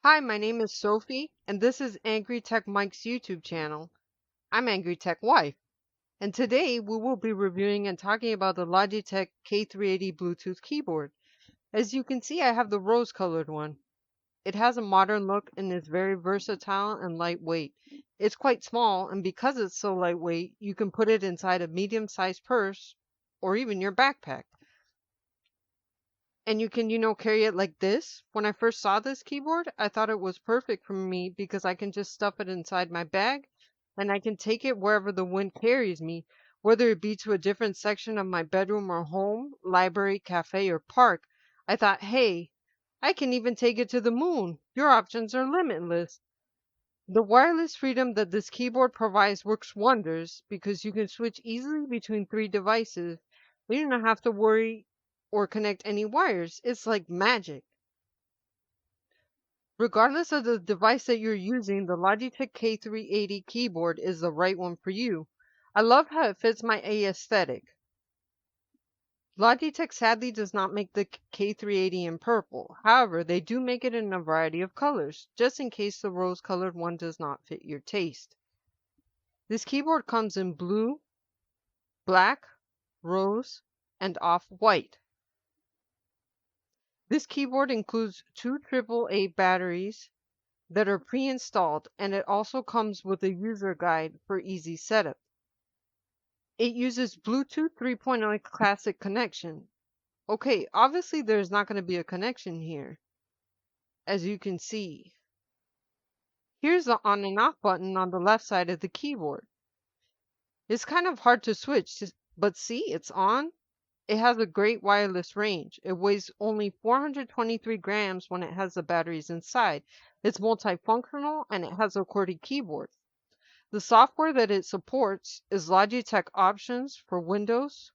Hi, my name is Sophie, and this is Angry Tech Mike's YouTube channel. I'm Angry Tech Wife, and today we will be reviewing and talking about the Logitech K380 Bluetooth keyboard. As you can see, I have the rose-colored one. It has a modern look and is very versatile and lightweight. It's quite small, and because it's so lightweight, you can put it inside a medium-sized purse or even your backpack. And you can, carry it like this. When I first saw this keyboard, I thought it was perfect for me because I can just stuff it inside my bag and I can take it wherever the wind carries me, whether it be to a different section of my bedroom or home, library, cafe, or park. I thought, hey, I can even take it to the moon. Your options are limitless. The wireless freedom that this keyboard provides works wonders because you can switch easily between three devices. You don't have to worry or connect any wires. It's like magic. Regardless of the device that you're using, the Logitech K380 keyboard is the right one for you. I love how it fits my aesthetic. Logitech sadly does not make the K380 in purple. However, they do make it in a variety of colors, just in case the rose-colored one does not fit your taste. This keyboard comes in blue, black, rose, and off-white. This keyboard includes two AAA batteries that are pre-installed, and it also comes with a user guide for easy setup. It uses Bluetooth 3.0 Classic connection. Okay, obviously there's not going to be a connection here, as you can see. Here's the on and off button on the left side of the keyboard. It's kind of hard to switch, but see, it's on. It has a great wireless range. It weighs only 423 grams when it has the batteries inside. It's multifunctional and it has a QWERTY keyboard. The software that it supports is Logitech Options for Windows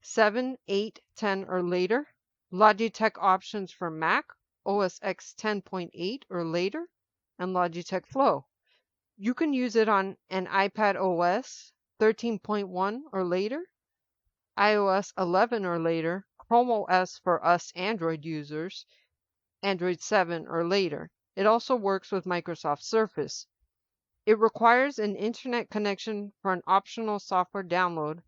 7, 8, 10, or later, Logitech Options for Mac, OS X 10.8 or later, and Logitech Flow. You can use it on an iPad OS 13.1 or later, iOS 11 or later, Chrome OS for us Android users, Android 7 or later. It also works with Microsoft Surface. It requires an internet connection for an optional software download,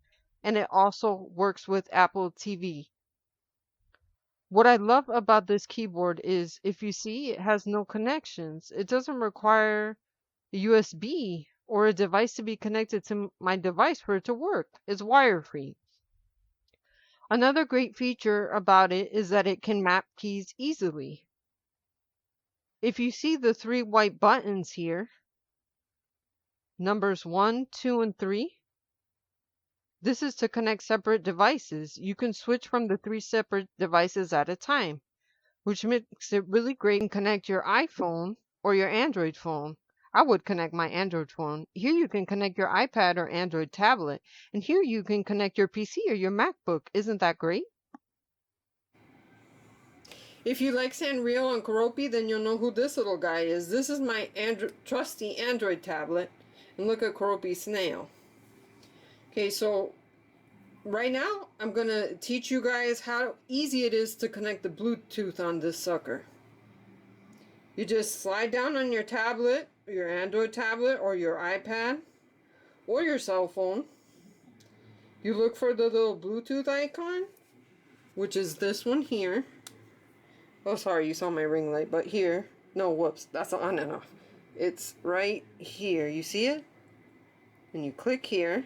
and it also works with Apple TV. What I love about this keyboard is, if you see, it has no connections. It doesn't require a USB or a device to be connected to my device for it to work. It's wire-free. Another great feature about it is that it can map keys easily. If you see the three white buttons here, numbers 1, 2, and 3, this is to connect separate devices. You can switch from the three separate devices at a time, which makes it really great and connect your iPhone or your Android phone. I would connect my Android phone. Here you can connect your iPad or Android tablet, and here you can connect your PC or your MacBook. Isn't that great? If you like Sanrio and Karopi, then you'll know who this little guy is. This is my trusty Android tablet. And look at Karopi's snail. Okay, so right now I'm going to teach you guys how easy it is to connect the Bluetooth on this sucker. You just slide down on your tablet, your Android tablet, or your iPad, or your cell phone. You look for the little Bluetooth icon, which is this one here. Oh, sorry, you saw my ring light, but here. No, whoops, that's on and off. It's right here. You see it? And you click here.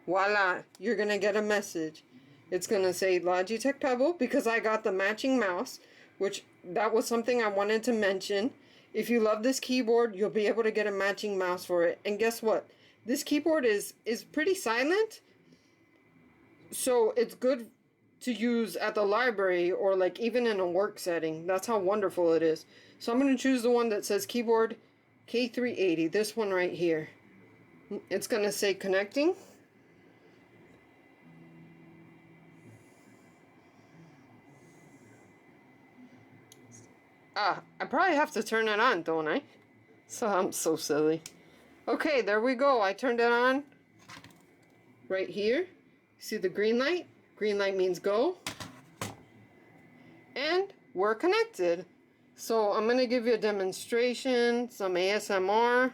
Voila, you're going to get a message. It's going to say Logitech Pebble because I got the matching mouse, which that was something I wanted to mention. If you love this keyboard, you'll be able to get a matching mouse for it. And guess what? This keyboard is pretty silent, so it's good to use at the library or like even in a work setting. That's how wonderful it is. So I'm going to choose the one that says keyboard K380, this one right here. It's going to say connecting. I probably have to turn it on, don't I? So I'm so silly. Okay, there we go. I turned it on right here. See the green light? Green light means go. And we're connected. So I'm going to give you a demonstration, some ASMR.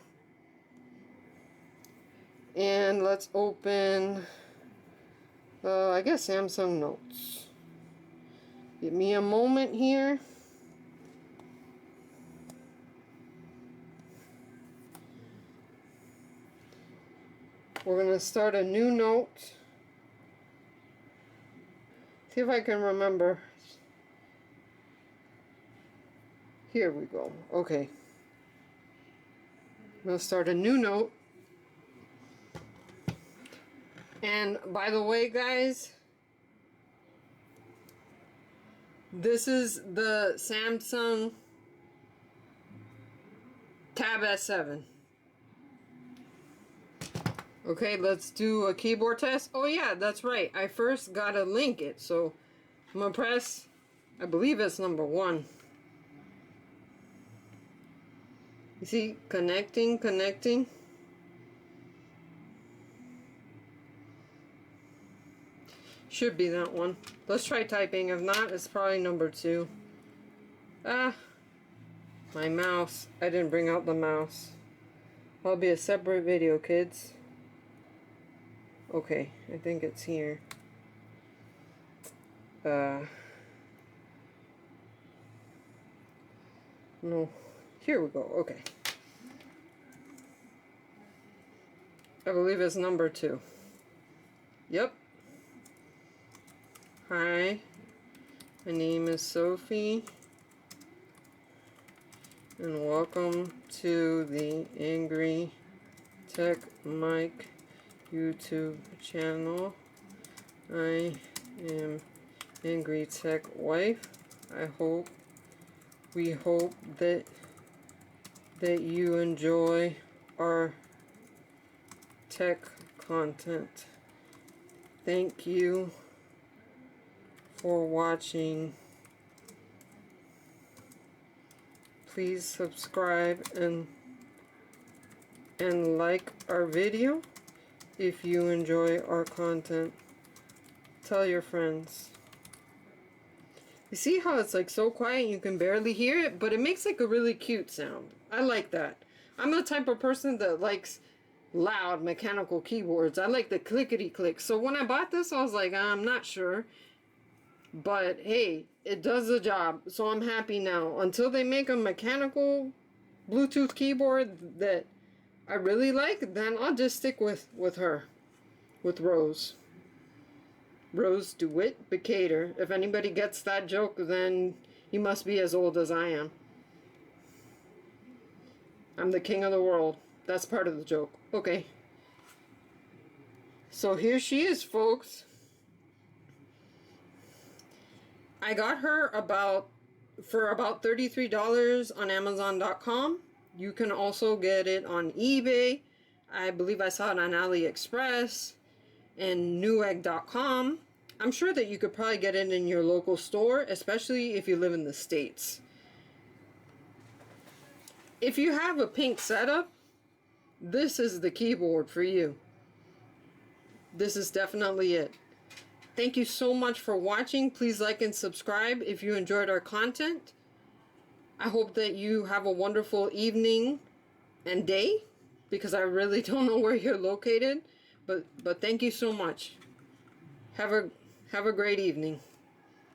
And let's open, I guess Samsung Notes. Give me a moment here. We're going to start a new note. See if I can remember. Here we go. Okay. I'm going to start a new note. And by the way, guys, this is the Samsung Tab S7. Okay, let's do a keyboard test. Oh yeah, that's right. I first gotta link it. So I'm gonna press, I believe it's number 1. You see, connecting. Should be that one. Let's try typing. If not, it's probably number 2. Ah, my mouse. I didn't bring out the mouse. That'll be a separate video, kids. Okay, I think it's here. No. Here we go. Okay. I believe it's number 2. Yep. Hi, my name is Sophie, and welcome to the Angry Tech Mike YouTube channel. I am Angry Tech Wife. We hope that you enjoy our tech content. Thank you for watching. Please subscribe and like our video if you enjoy our content. Tell your friends. You see how it's like so quiet you can barely hear it, but it makes like a really cute sound. I like that. I'm the type of person that likes loud mechanical keyboards. I like the clickety click. So when I bought this, I was like, I'm not sure. But hey, it does the job, so I'm happy now. Until they make a mechanical Bluetooth keyboard that I really like, then I'll just stick with her, with Rose. Rose DeWitt Decatur. If anybody gets that joke, then you must be as old as I am. I'm the king of the world. That's part of the joke. Okay. So here she is, folks. I got her for about $33 on Amazon.com. You can also get it on eBay. I believe I saw it on AliExpress and Newegg.com. I'm sure that you could probably get it in your local store, especially if you live in the States. If you have a pink setup, this is the keyboard for you. This is definitely it. Thank you so much for watching. Please like and subscribe if you enjoyed our content. I hope that you have a wonderful evening and day, because I really don't know where you're located. But thank you so much. Have a great evening.